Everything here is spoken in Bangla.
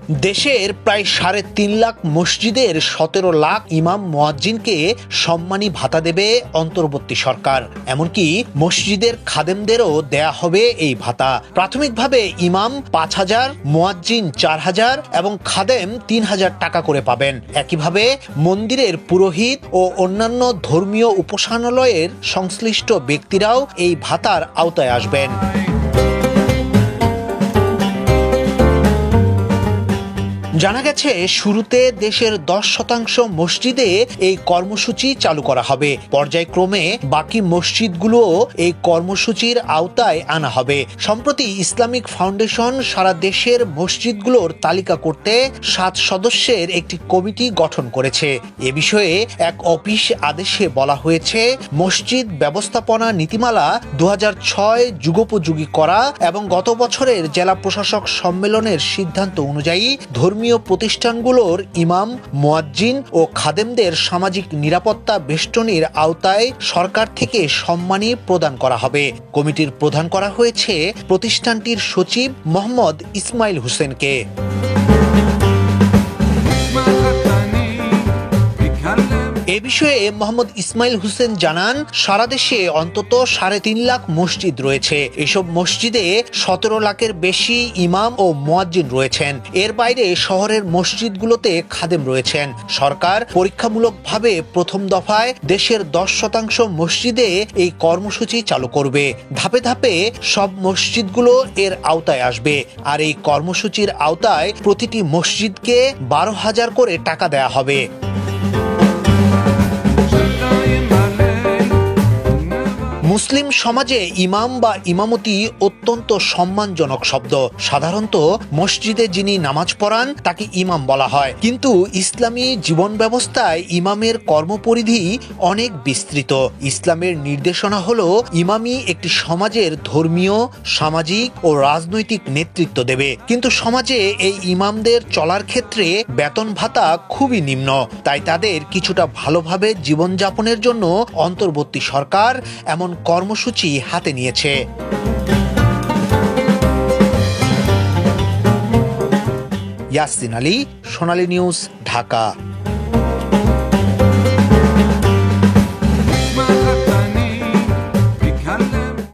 দেশের প্রায় ৩.৫ লাখ মসজিদের ১৭ লাখ ইমাম মুয়াজ্জিনকে সম্মানী ভাতা দেবে অন্তর্বর্তী সরকার। এমনকি মসজিদের খাদেমদেরও দেয়া হবে এই ভাতা। প্রাথমিকভাবে ইমাম ৫,০০০, মুয়াজ্জিন ৪,০০০ এবং খাদেম ৩,০০০ টাকা করে পাবেন। একইভাবে মন্দিরের পুরোহিত ও অন্যান্য ধর্মীয় উপাসনালয়ের সংশ্লিষ্ট ব্যক্তিরাও এই ভাতার আওতায় আসবেন। জানা গেছে, শুরুতে দেশের ১০% মসজিদে এই কর্মসূচি চালু করা হবে। পর্যায়ক্রমে বাকি মসজিদগুলোও এই কর্মসূচির আওতায় আনা হবে। সম্প্রতি ইসলামিক ফাউন্ডেশন সারা দেশের মসজিদগুলোর তালিকা করতে ৭ সদস্যের একটি কমিটি গঠন করেছে। এ বিষয়ে এক অফিস আদেশে বলা হয়েছে, মসজিদ ব্যবস্থাপনা নীতিমালা ২০০৬ যুগোপযোগী করা এবং গত বছরের জেলা প্রশাসক সম্মেলনের সিদ্ধান্ত অনুযায়ী ধর্মীয় প্রতিষ্ঠানগুলোর ইমাম, মুয়াজ্জিন ও খাদেমদের সামাজিক নিরাপত্তা বেষ্টনীর আওতায় সরকার থেকে সম্মানী প্রদান করা হবে। কমিটির প্রধান করা হয়েছে প্রতিষ্ঠানটির সচিব মোহাম্মদ ইসমাইল হোসেনকে। এ বিষয়ে মোহাম্মদ ইসমাইল হোসেন জানান, সারা দেশে অন্তত ৩.৫ লাখ মসজিদ রয়েছে। এসব মসজিদে ১৭ লাখের বেশি ইমাম ও মুয়াজ্জিন রয়েছেন। এর বাইরে শহরের মসজিদগুলোতে খাদেম রয়েছেন। সরকার পরীক্ষামূলকভাবে প্রথম দফায় দেশের ১০% মসজিদে এই কর্মসূচি চালু করবে। ধাপে ধাপে সব মসজিদগুলো এর আওতায় আসবে। আর এই কর্মসূচির আওতায় প্রতিটি মসজিদকে ১২,০০০ করে টাকা দেয়া হবে। মুসলিম সমাজে ইমাম বা ইমামতি অত্যন্ত সম্মানজনক শব্দ। সাধারণত মসজিদে যিনি নামাজ পড়ান তাকে ইমাম বলা হয়, কিন্তু ইসলামী জীবন ব্যবস্থায় ইমামের কর্মপরিধি অনেক বিস্তৃত। ইসলামের নির্দেশনা হলো ইমামই একটি সমাজের ধর্মীয়, সামাজিক ও রাজনৈতিক নেতৃত্ব দেবে। কিন্তু সমাজে এই ইমামদের চলার ক্ষেত্রে বেতন ভাতা খুবই নিম্ন। তাই তাদের কিছুটা ভালোভাবে জীবনযাপনের জন্য অন্তর্বর্তী সরকার এমন কর্মসূচি হাতে নিয়েছে। ইয়াসিন আলী, সোনালী নিউজ, ঢাকা।